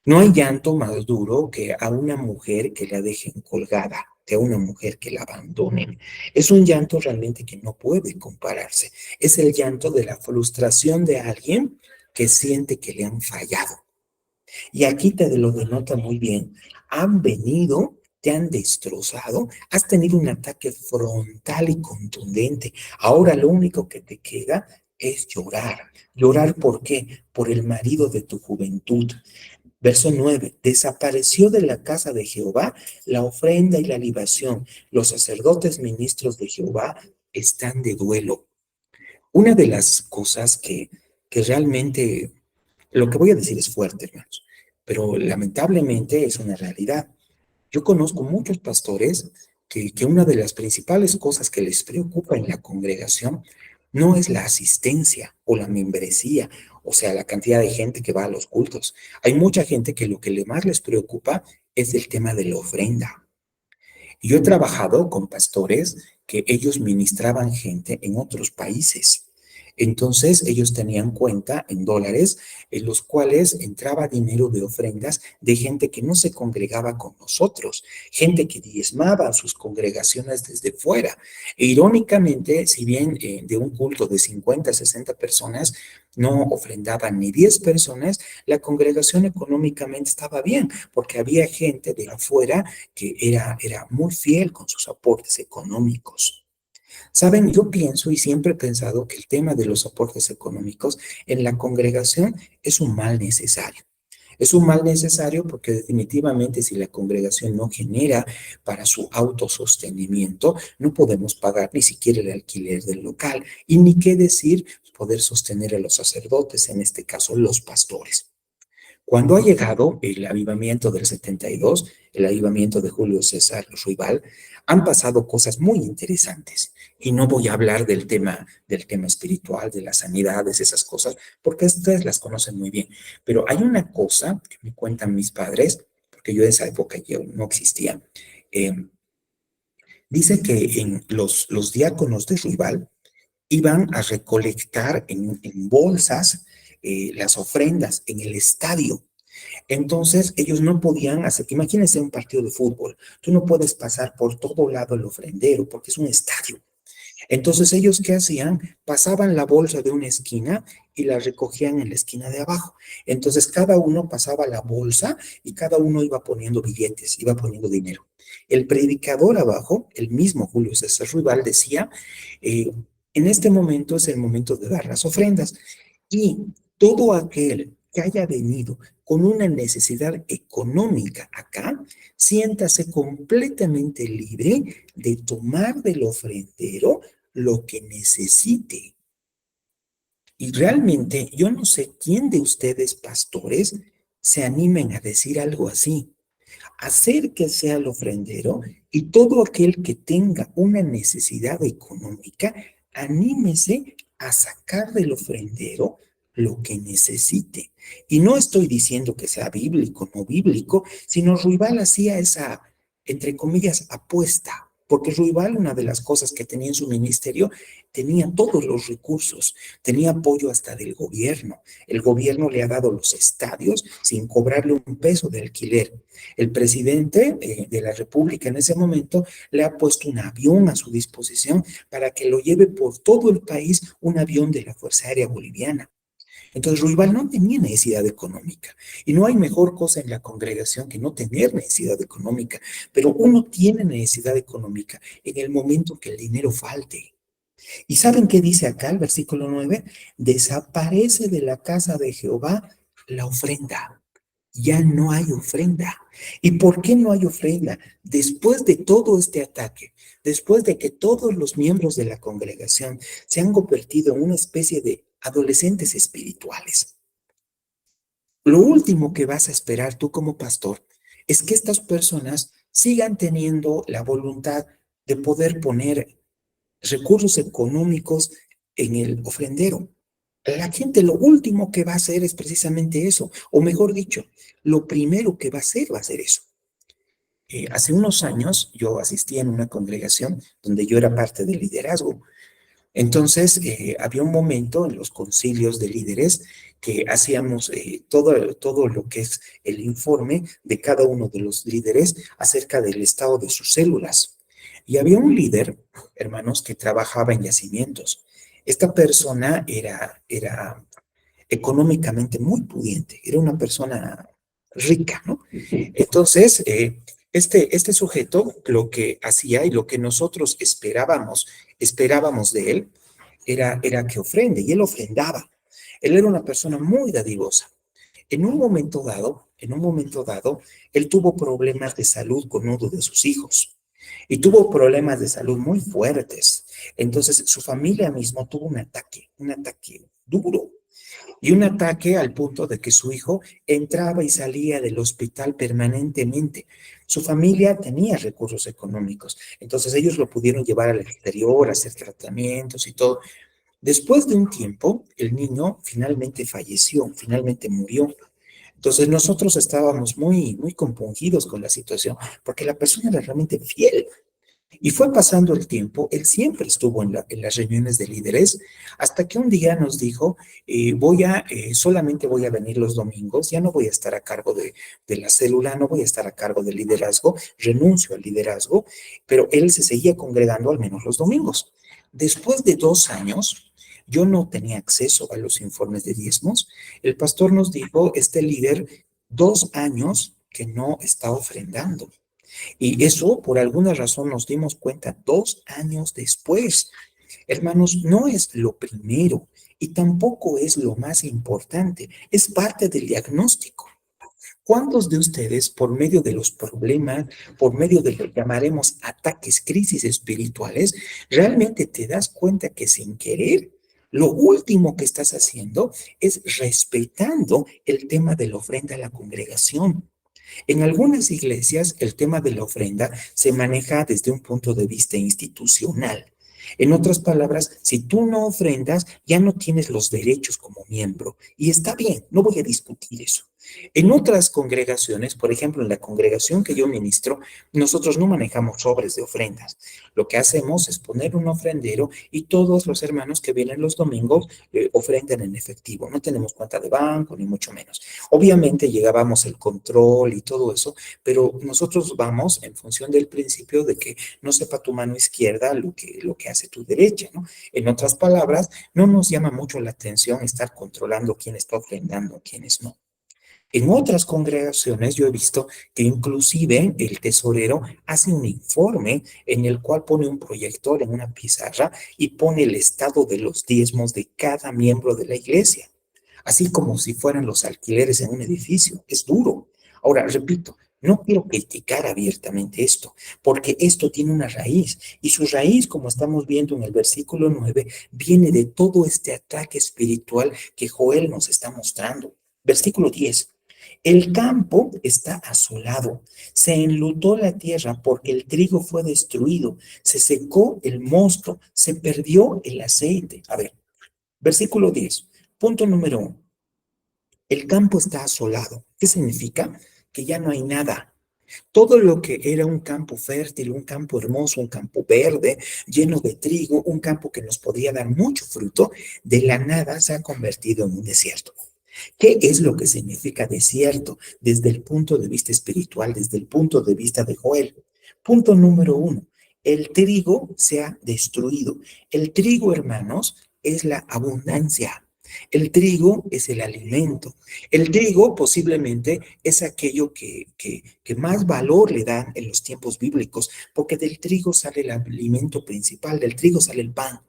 No hay llanto más duro que a una mujer que la dejen colgada, que a una mujer que la abandonen. Es un llanto realmente que no puede compararse. Es el llanto de la frustración de alguien que siente que le han fallado. Y aquí te lo denota muy bien. Han venido, te han destrozado, has tenido un ataque frontal y contundente. Ahora lo único que te queda es llorar. ¿Llorar por qué? Por el marido de tu juventud. Verso 9, desapareció de la casa de Jehová la ofrenda y la libación. Los sacerdotes ministros de Jehová están de duelo. Una de las cosas que realmente, lo que voy a decir es fuerte, hermanos, pero lamentablemente es una realidad. Yo conozco muchos pastores que una de las principales cosas que les preocupa en la congregación no es la asistencia o la membresía, o sea, la cantidad de gente que va a los cultos. Hay mucha gente que lo que más les preocupa es el tema de la ofrenda. Yo he trabajado con pastores que ellos ministraban gente en otros países. Entonces ellos tenían cuenta en dólares en los cuales entraba dinero de ofrendas de gente que no se congregaba con nosotros, gente que diezmaba a sus congregaciones desde fuera. E irónicamente, si bien de un culto de 50, 60 personas no ofrendaban ni 10 personas, la congregación económicamente estaba bien, porque había gente de afuera que era muy fiel con sus aportes económicos. Saben, yo pienso y siempre he pensado que el tema de los aportes económicos en la congregación es un mal necesario. Es un mal necesario porque definitivamente si la congregación no genera para su autosostenimiento, no podemos pagar ni siquiera el alquiler del local y ni qué decir poder sostener a los sacerdotes, en este caso los pastores. Cuando ha llegado el avivamiento del 72, el avivamiento de Julio César Ruibal, han pasado cosas muy interesantes. Y no voy a hablar del tema espiritual, de las sanidades, esas cosas, porque ustedes las conocen muy bien. Pero hay una cosa que me cuentan mis padres, porque yo en esa época yo no existía. eh, Dice que en los diáconos de Ruibal iban a recolectar en bolsas las ofrendas en el estadio. Entonces, ellos no podían hacer, imagínense un partido de fútbol, tú no puedes pasar por todo lado el ofrendero porque es un estadio. Entonces, ellos qué hacían? Pasaban la bolsa de una esquina y la recogían en la esquina de abajo. Entonces, cada uno pasaba la bolsa y cada uno iba poniendo billetes, iba poniendo dinero. El predicador abajo, el mismo Julio César Ruibal, decía, eh, en este momento es el momento de dar las ofrendas. Y todo aquel que haya venido con una necesidad económica acá, siéntase completamente libre de tomar del ofrendero lo que necesite. Y realmente yo no sé quién de ustedes, pastores, se animen a decir algo así. Acérquese al ofrendero y todo aquel que tenga una necesidad económica, anímese a sacar del ofrendero lo que necesite. Y no estoy diciendo que sea bíblico, no bíblico, sino Ruibal hacía esa, entre comillas, apuesta. Porque Ruibal, una de las cosas que tenía en su ministerio, tenía todos los recursos, tenía apoyo hasta del gobierno. El gobierno le ha dado los estadios sin cobrarle un peso de alquiler. El presidente de la República en ese momento le ha puesto un avión a su disposición para que lo lleve por todo el país, un avión de la Fuerza Aérea Boliviana. Entonces, Ruibal no tenía necesidad económica. Y no hay mejor cosa en la congregación que no tener necesidad económica. Pero uno tiene necesidad económica en el momento que el dinero falte. ¿Y saben qué dice acá el versículo 9? Desaparece de la casa de Jehová la ofrenda. Ya no hay ofrenda. ¿Y por qué no hay ofrenda? Después de todo este ataque, después de que todos los miembros de la congregación se han convertido en una especie de adolescentes espirituales, lo último que vas a esperar tú como pastor es que estas personas sigan teniendo la voluntad de poder poner recursos económicos en el ofrendero. La gente lo último que va a hacer es precisamente eso, o mejor dicho, lo primero que va a hacer eso. Hace unos años yo asistí en una congregación donde yo era parte del liderazgo. Entonces, había un momento en los concilios de líderes que hacíamos todo lo que es el informe de cada uno de los líderes acerca del estado de sus células. Y había un líder, hermanos, que trabajaba en yacimientos. Esta persona era económicamente muy pudiente, era una persona rica, ¿no? Entonces, este sujeto lo que hacía y lo que nosotros esperábamos de él, era que ofrende, y él ofrendaba. Él era una persona muy dadivosa. En un momento dado, él tuvo problemas de salud con uno de sus hijos y tuvo problemas de salud muy fuertes. Entonces, su familia mismo tuvo un ataque duro y un ataque al punto de que su hijo entraba y salía del hospital permanentemente. Su familia tenía recursos económicos, entonces ellos lo pudieron llevar al exterior, a hacer tratamientos y todo. Después de un tiempo, el niño finalmente falleció, finalmente murió. Entonces nosotros estábamos muy compungidos con la situación, porque la persona era realmente fiel. Y fue pasando el tiempo, él siempre estuvo en las reuniones de líderes, hasta que un día nos dijo, solamente voy a venir los domingos, ya no voy a estar a cargo de la célula, no voy a estar a cargo del liderazgo, renuncio al liderazgo, pero él se seguía congregando al menos los domingos. Después de 2 años, yo no tenía acceso a los informes de diezmos. El pastor nos dijo, este líder, 2 años que no está ofrendando. Y eso, por alguna razón, nos dimos cuenta 2 años después. Hermanos, no es lo primero y tampoco es lo más importante, es parte del diagnóstico. ¿Cuántos de ustedes, por medio de los problemas, por medio de lo que llamaremos ataques, crisis espirituales, realmente te das cuenta que sin querer, lo último que estás haciendo es respetando el tema de la ofrenda a la congregación? En algunas iglesias el tema de la ofrenda se maneja desde un punto de vista institucional. En otras palabras, si tú no ofrendas, ya no tienes los derechos como miembro. Y está bien, no voy a discutir eso. En otras congregaciones, por ejemplo, en la congregación que yo ministro, nosotros no manejamos sobres de ofrendas. Lo que hacemos es poner un ofrendero y todos los hermanos que vienen los domingos ofrendan en efectivo. No tenemos cuenta de banco, ni mucho menos. Obviamente llegábamos el control y todo eso, pero nosotros vamos en función del principio de que no sepa tu mano izquierda lo que hace tu derecha, ¿no? En otras palabras, no nos llama mucho la atención estar controlando quién está ofrendando, quiénes no. En otras congregaciones yo he visto que inclusive el tesorero hace un informe en el cual pone un proyector en una pizarra y pone el estado de los diezmos de cada miembro de la iglesia, así como si fueran los alquileres en un edificio. Es duro. Ahora, repito, no quiero criticar abiertamente esto, porque esto tiene una raíz, y su raíz, como estamos viendo en el versículo 9, viene de todo este ataque espiritual que Joel nos está mostrando. Versículo 10. El campo está asolado, se enlutó la tierra porque el trigo fue destruido, se secó el mosto, se perdió el aceite. A ver, versículo 10, punto número 1. El campo está asolado. ¿Qué significa? Que ya no hay nada. Todo lo que era un campo fértil, un campo hermoso, un campo verde, lleno de trigo, un campo que nos podía dar mucho fruto, de la nada se ha convertido en un desierto. ¿Qué es lo que significa desierto desde el punto de vista espiritual, desde el punto de vista de Joel? Punto número 1. El trigo se ha destruido. El trigo, hermanos, es la abundancia. El trigo es el alimento. El trigo posiblemente es aquello que más valor le dan en los tiempos bíblicos, porque del trigo sale el alimento principal, del trigo sale el pan.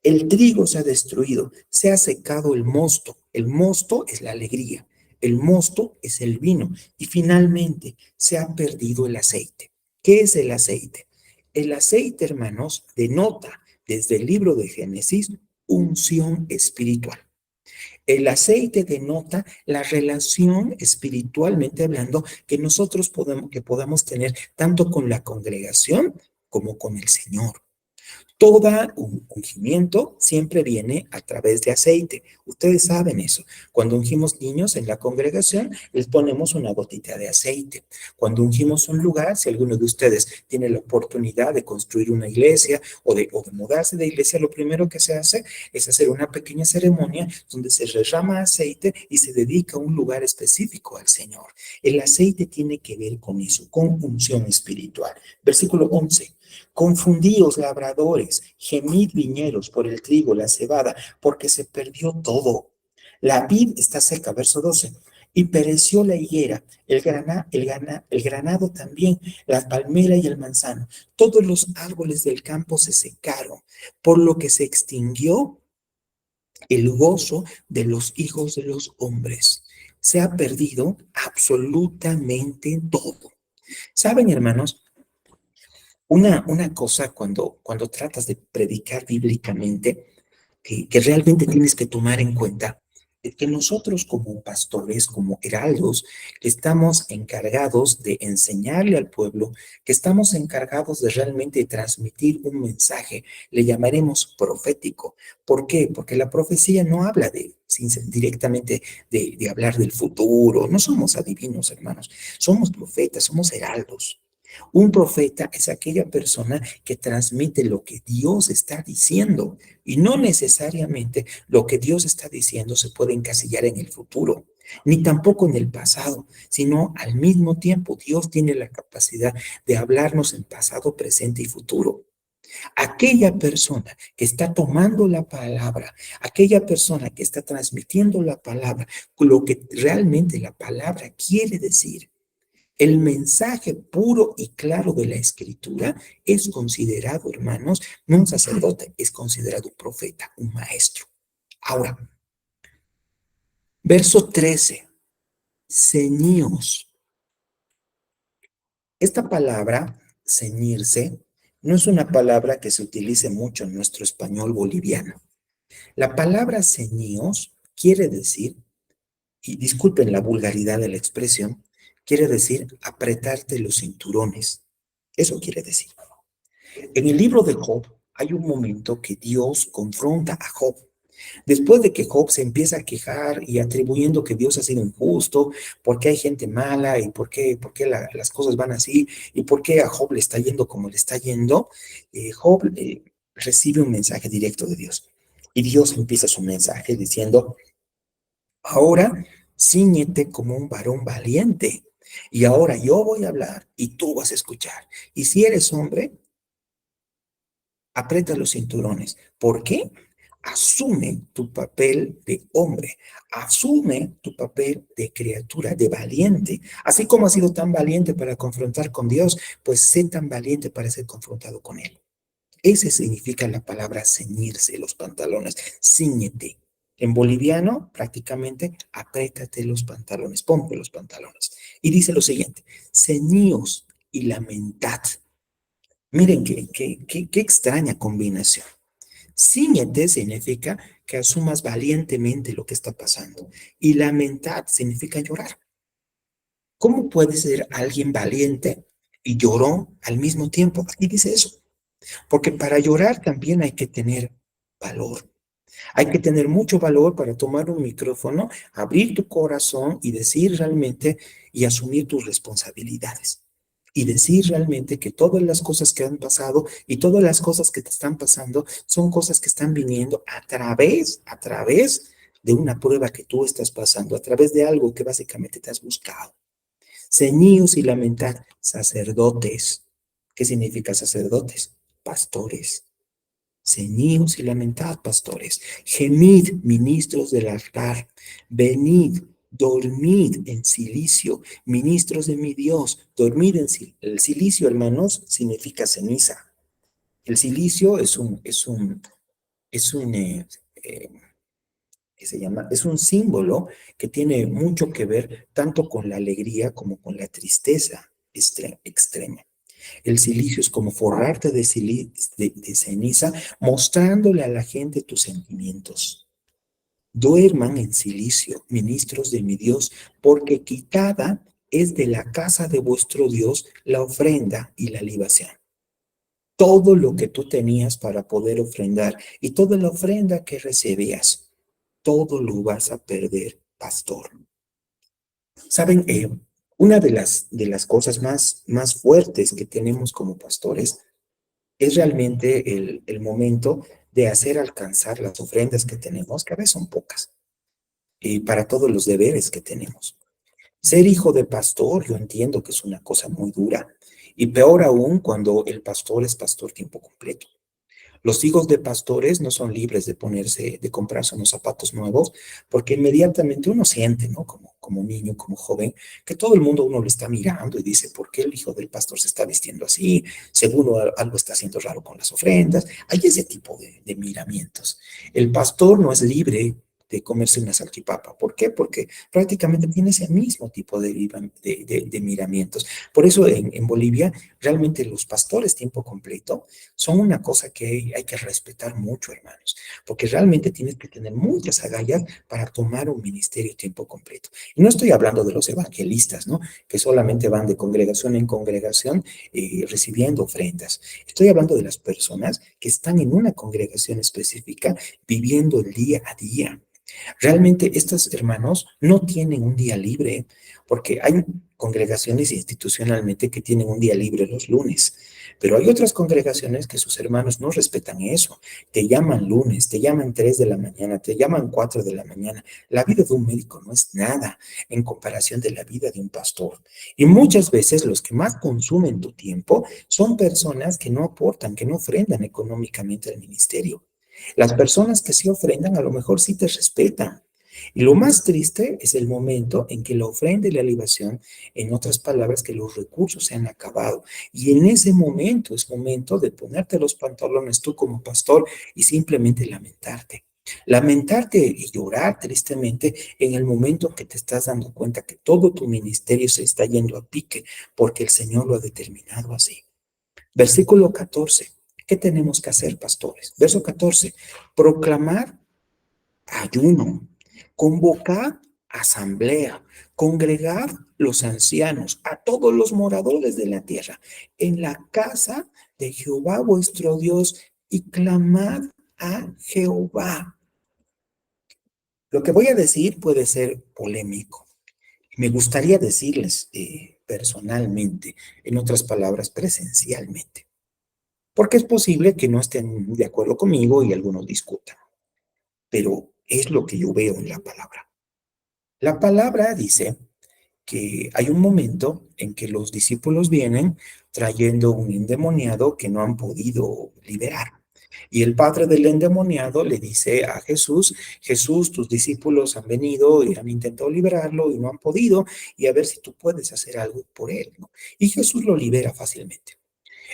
El trigo se ha destruido, se ha secado el mosto. El mosto es la alegría, el mosto es el vino y finalmente se ha perdido el aceite. ¿Qué es el aceite? El aceite, hermanos, denota desde el libro de Génesis unción espiritual. El aceite denota la relación espiritualmente hablando que nosotros podamos tener tanto con la congregación como con el Señor. Todo ungimiento siempre viene a través de aceite. Ustedes saben eso. Cuando ungimos niños en la congregación, les ponemos una gotita de aceite. Cuando ungimos un lugar, si alguno de ustedes tiene la oportunidad de construir una iglesia o de mudarse de iglesia, lo primero que se hace es hacer una pequeña ceremonia donde se derrama aceite y se dedica un lugar específico al Señor. El aceite tiene que ver con eso, con unción espiritual. Versículo 11. Confundíos labradores, gemid viñeros por el trigo, la cebada, porque se perdió todo. La vid está seca, verso 12. Y pereció la higuera, el granado también, la palmera y el manzano. Todos los árboles del campo se secaron, por lo que se extinguió el gozo de los hijos de los hombres. Se ha perdido absolutamente todo. ¿Saben, hermanos? Una cosa cuando tratas de predicar bíblicamente, que realmente tienes que tomar en cuenta, es que nosotros como pastores, como heraldos, que estamos encargados de enseñarle al pueblo, que estamos encargados de realmente transmitir un mensaje, le llamaremos profético. ¿Por qué? Porque la profecía no habla directamente de hablar del futuro. No somos adivinos, hermanos. Somos profetas, somos heraldos. Un profeta es aquella persona que transmite lo que Dios está diciendo y no necesariamente lo que Dios está diciendo se puede encasillar en el futuro, ni tampoco en el pasado, sino al mismo tiempo Dios tiene la capacidad de hablarnos en pasado, presente y futuro. Aquella persona que está tomando la palabra, aquella persona que está transmitiendo la palabra, lo que realmente la palabra quiere decir, el mensaje puro y claro de la escritura es considerado, hermanos, no un sacerdote, es considerado un profeta, un maestro. Ahora, verso 13, ceñíos. Esta palabra, ceñirse, no es una palabra que se utilice mucho en nuestro español boliviano. La palabra ceñíos quiere decir, y disculpen la vulgaridad de la expresión, quiere decir apretarte los cinturones. Eso quiere decir. En el libro de Job hay un momento que Dios confronta a Job. Después de que Job se empieza a quejar y atribuyendo que Dios ha sido injusto, por qué hay gente mala y por qué las cosas van así y por qué a Job le está yendo como le está yendo, Job recibe un mensaje directo de Dios. Y Dios empieza su mensaje diciendo, ahora ciñete como un varón valiente. Y ahora yo voy a hablar y tú vas a escuchar. Y si eres hombre, aprieta los cinturones. ¿Por qué? Asume tu papel de hombre, asume tu papel de criatura, de valiente. Así como has sido tan valiente para confrontar con Dios, pues sé tan valiente para ser confrontado con Él. Ese significa la palabra ceñirse los pantalones, ciñete. En boliviano, prácticamente, apriétate los pantalones, ponte los pantalones. Y dice lo siguiente, ceñíos y lamentad. Miren qué extraña combinación. Ciñete significa que asumas valientemente lo que está pasando. Y lamentad significa llorar. ¿Cómo puede ser alguien valiente y lloró al mismo tiempo? Aquí dice eso. Porque para llorar también hay que tener valor. Hay que tener mucho valor para tomar un micrófono, abrir tu corazón y decir realmente y asumir tus responsabilidades. Y decir realmente que todas las cosas que han pasado y todas las cosas que te están pasando son cosas que están viniendo a través de una prueba que tú estás pasando, a través de algo que básicamente te has buscado. Ceñíos y lamentad, sacerdotes. ¿Qué significa sacerdotes? Pastores. Ceñíos y lamentad, pastores. Gemid, ministros del altar. Venid, dormid en silicio, ministros de mi Dios. Dormid en silicio. El silicio, hermanos, significa ceniza. El silicio es un que se llama, es un símbolo que tiene mucho que ver tanto con la alegría como con la tristeza extrema. El silicio es como forrarte de ceniza, mostrándole a la gente tus sentimientos. Duerman en silicio, ministros de mi Dios, porque quitada es de la casa de vuestro Dios la ofrenda y la libación. Todo lo que tú tenías para poder ofrendar y toda la ofrenda que recibías, todo lo vas a perder, pastor. Saben, una de las cosas más fuertes que tenemos como pastores es realmente el momento de hacer alcanzar las ofrendas que tenemos, que a veces son pocas, y para todos los deberes que tenemos. Ser hijo de pastor, yo entiendo que es una cosa muy dura, y peor aún cuando el pastor es pastor tiempo completo. Los hijos de pastores no son libres de comprarse unos zapatos nuevos, porque inmediatamente uno siente, ¿no? Como niño, como joven, que todo el mundo uno lo está mirando y dice, ¿por qué el hijo del pastor se está vistiendo así? Seguro algo está haciendo raro con las ofrendas. Hay ese tipo de miramientos. El pastor no es libre de comerse una salchipapa. ¿Por qué? Porque prácticamente tiene ese mismo tipo de miramientos. Por eso en Bolivia, realmente los pastores tiempo completo son una cosa que hay que respetar mucho, hermanos, porque realmente tienes que tener muchas agallas para tomar un ministerio tiempo completo. Y no estoy hablando de los evangelistas, ¿no? Que solamente van de congregación en congregación recibiendo ofrendas. Estoy hablando de las personas que están en una congregación específica viviendo el día a día. Realmente estos hermanos no tienen un día libre, porque hay congregaciones institucionalmente que tienen un día libre los lunes, pero hay otras congregaciones que sus hermanos no respetan eso. Te llaman lunes, te llaman 3 de la mañana, te llaman 4 de la mañana. La vida de un médico no es nada en comparación de la vida de un pastor. Y muchas veces los que más consumen tu tiempo son personas que no aportan, que no ofrendan económicamente al ministerio. Las personas que sí ofrendan a lo mejor sí te respetan. Y lo más triste es el momento en que la ofrenda y la libación, en otras palabras, que los recursos se han acabado. Y en ese momento es momento de ponerte los pantalones tú como pastor y simplemente lamentarte. Lamentarte y llorar tristemente en el momento que te estás dando cuenta que todo tu ministerio se está yendo a pique porque el Señor lo ha determinado así. Versículo 14. ¿Qué tenemos que hacer, pastores? Verso 14. Proclamar ayuno, convocar asamblea, congregar los ancianos, a todos los moradores de la tierra, en la casa de Jehová vuestro Dios, y clamad a Jehová. Lo que voy a decir puede ser polémico. Me gustaría decirles personalmente, en otras palabras, presencialmente, porque es posible que no estén de acuerdo conmigo y algunos discutan, pero es lo que yo veo en la palabra. La palabra dice que hay un momento en que los discípulos vienen trayendo un endemoniado que no han podido liberar. Y el padre del endemoniado le dice a Jesús, Jesús, tus discípulos han venido y han intentado liberarlo y no han podido, y a ver si tú puedes hacer algo por él, ¿no? Y Jesús lo libera fácilmente.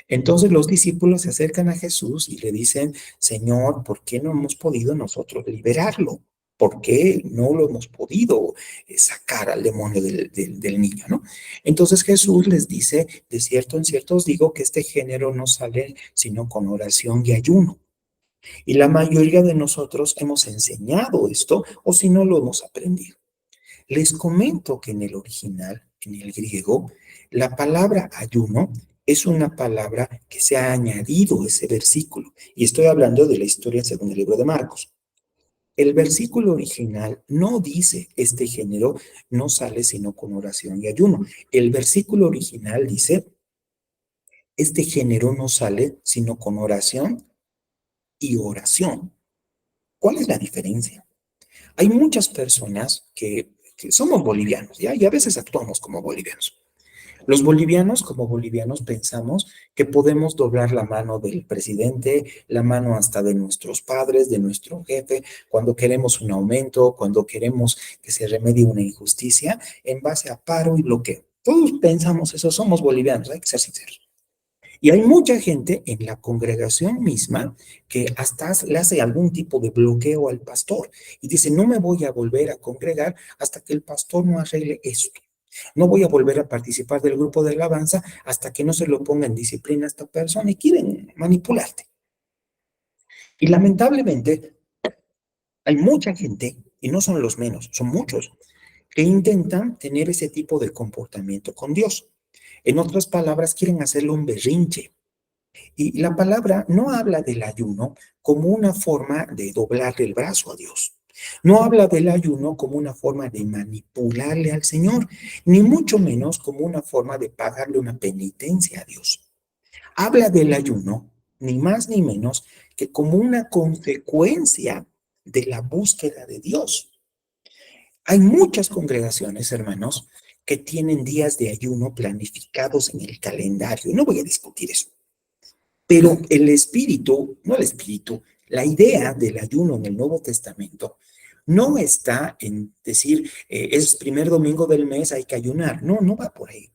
Entonces los discípulos se acercan a Jesús y le dicen, Señor, ¿por qué no hemos podido nosotros liberarlo? ¿Por qué no lo hemos podido sacar al demonio del niño, ¿no? Entonces Jesús les dice, de cierto en cierto os digo que este género no sale sino con oración y ayuno. Y la mayoría de nosotros hemos enseñado esto o si no lo hemos aprendido. Les comento que en el original, en el griego, la palabra ayuno es una palabra que se ha añadido a ese versículo. Y estoy hablando de la historia según el libro de Marcos. El versículo original no dice este género no sale sino con oración y ayuno. El versículo original dice este género no sale sino con oración y oración. ¿Cuál es la diferencia? Hay muchas personas que somos bolivianos, ¿ya? Y a veces actuamos como bolivianos. Los bolivianos, como bolivianos, pensamos que podemos doblar la mano del presidente, la mano hasta de nuestros padres, de nuestro jefe, cuando queremos un aumento, cuando queremos que se remedie una injusticia, en base a paro y bloqueo. Todos pensamos eso, somos bolivianos, hay que ser sinceros. Y hay mucha gente en la congregación misma que hasta le hace algún tipo de bloqueo al pastor y dice, no me voy a volver a congregar hasta que el pastor no arregle esto. No voy a volver a participar del grupo de alabanza hasta que no se lo ponga en disciplina a esta persona y quieren manipularte. Y lamentablemente hay mucha gente, y no son los menos, son muchos, que intentan tener ese tipo de comportamiento con Dios. En otras palabras, quieren hacerle un berrinche. Y la palabra no habla del ayuno como una forma de doblarle el brazo a Dios. No habla del ayuno como una forma de manipularle al Señor, ni mucho menos como una forma de pagarle una penitencia a Dios. Habla del ayuno, ni más ni menos que como una consecuencia de la búsqueda de Dios. Hay muchas congregaciones, hermanos, que tienen días de ayuno planificados en el calendario. No voy a discutir eso. Pero el espíritu, no el espíritu, la idea del ayuno en el Nuevo Testamento no está en decir, es primer domingo del mes, hay que ayunar. No, no va por ahí.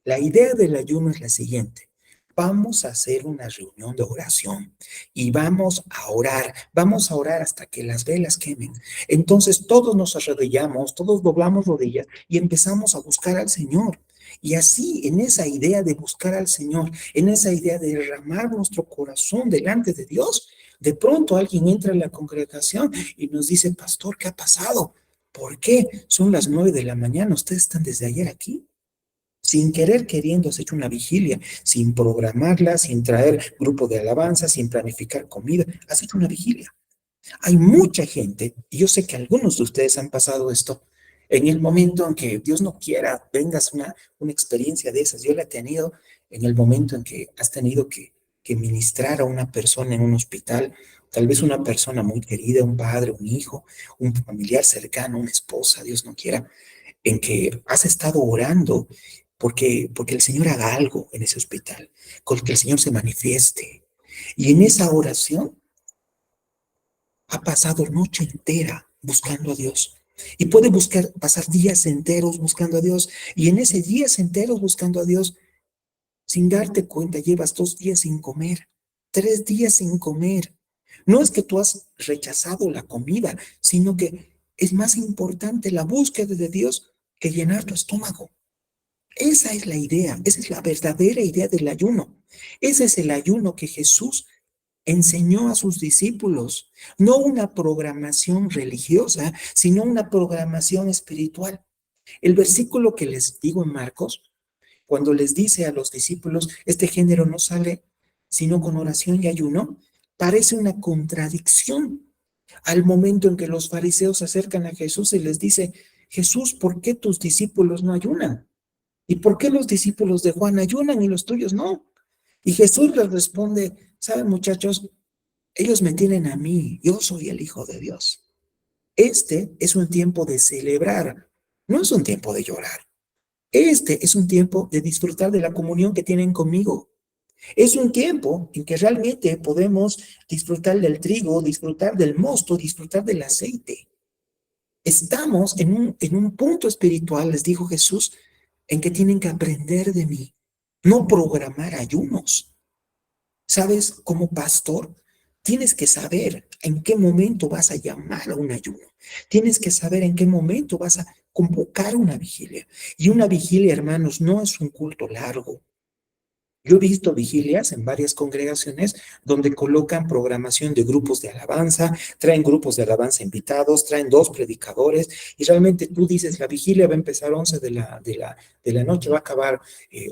La idea del ayuno es la siguiente. Vamos a hacer una reunión de oración y vamos a orar hasta que las velas quemen. Entonces todos nos arrodillamos, todos doblamos rodillas y empezamos a buscar al Señor. Y así, en esa idea de buscar al Señor, en esa idea de derramar nuestro corazón delante de Dios, de pronto alguien entra en la congregación y nos dice, pastor, ¿qué ha pasado? ¿Por qué? Son las 9 de la mañana, ustedes están desde ayer aquí. Sin querer queriendo, has hecho una vigilia, sin programarla, sin traer grupo de alabanza, sin planificar comida, has hecho una vigilia. Hay mucha gente, y yo sé que algunos de ustedes han pasado esto, En el momento en que Dios no quiera, vengas una experiencia de esas. Yo la he tenido en el momento en que has tenido que ministrar a una persona en un hospital, tal vez una persona muy querida, un padre, un hijo, un familiar cercano, una esposa, Dios no quiera, en que has estado orando porque el Señor haga algo en ese hospital, con que el Señor se manifieste. Y en esa oración ha pasado noche entera buscando a Dios. Y puede pasar días enteros buscando a Dios. Y en ese días enteros buscando a Dios, sin darte cuenta, llevas 2 días sin comer, 3 días sin comer. No es que tú has rechazado la comida, sino que es más importante la búsqueda de Dios que llenar tu estómago. Esa es la idea, esa es la verdadera idea del ayuno. Ese es el ayuno que Jesús enseñó a sus discípulos, no una programación religiosa, sino una programación espiritual. El versículo que les digo en Marcos, cuando les dice a los discípulos, este género no sale sino con oración y ayuno, parece una contradicción al momento en que los fariseos se acercan a Jesús y les dice, Jesús, ¿por qué tus discípulos no ayunan? ¿Y por qué los discípulos de Juan ayunan y los tuyos no? Y Jesús les responde, saben muchachos, ellos me tienen a mí, yo soy el Hijo de Dios. Este es un tiempo de celebrar, no es un tiempo de llorar. Este es un tiempo de disfrutar de la comunión que tienen conmigo. Es un tiempo en que realmente podemos disfrutar del trigo, disfrutar del mosto, disfrutar del aceite. Estamos en un punto espiritual, les dijo Jesús, en que tienen que aprender de mí, no programar ayunos. ¿Sabes? Como pastor, tienes que saber en qué momento vas a llamar a un ayuno. Tienes que saber en qué momento vas a convocar una vigilia. Y una vigilia, hermanos, no es un culto largo. Yo he visto vigilias en varias congregaciones donde colocan programación de grupos de alabanza, traen grupos de alabanza invitados, traen 2 predicadores y realmente tú dices, la vigilia va a empezar 11 de la noche, va a acabar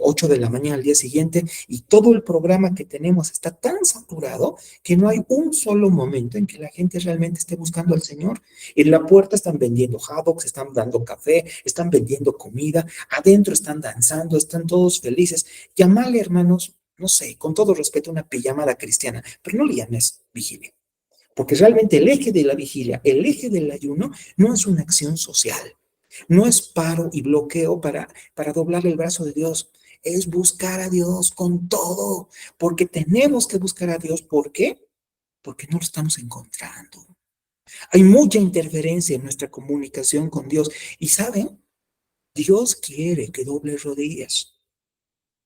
8 de la mañana al día siguiente y todo el programa que tenemos está tan saturado que no hay un solo momento en que la gente realmente esté buscando al Señor. En la puerta están vendiendo hot dogs, están dando café, están vendiendo comida, adentro están danzando, están todos felices. Llamale, hermanos, no sé, con todo respeto, una pijamada cristiana, pero no le llames vigilia. Porque realmente el eje de la vigilia, el eje del ayuno, no es una acción social. No es paro y bloqueo para doblar el brazo de Dios. Es buscar a Dios con todo. Porque tenemos que buscar a Dios. ¿Por qué? Porque no lo estamos encontrando. Hay mucha interferencia en nuestra comunicación con Dios. Y ¿saben? Dios quiere que doble rodillas.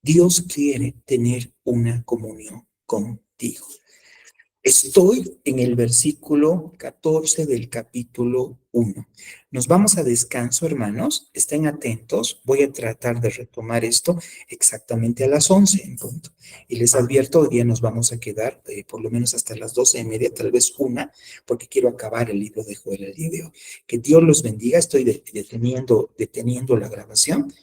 Dios quiere tener una comunión contigo. Estoy en el versículo 14 del capítulo 1. Nos vamos a descanso, hermanos. Estén atentos. Voy a tratar de retomar esto exactamente a las 11 en punto. Y les advierto, hoy día nos vamos a quedar por lo menos hasta las 12:30, tal vez 1, porque quiero acabar el libro de Joel el día de hoy. Que Dios los bendiga. Estoy deteniendo la grabación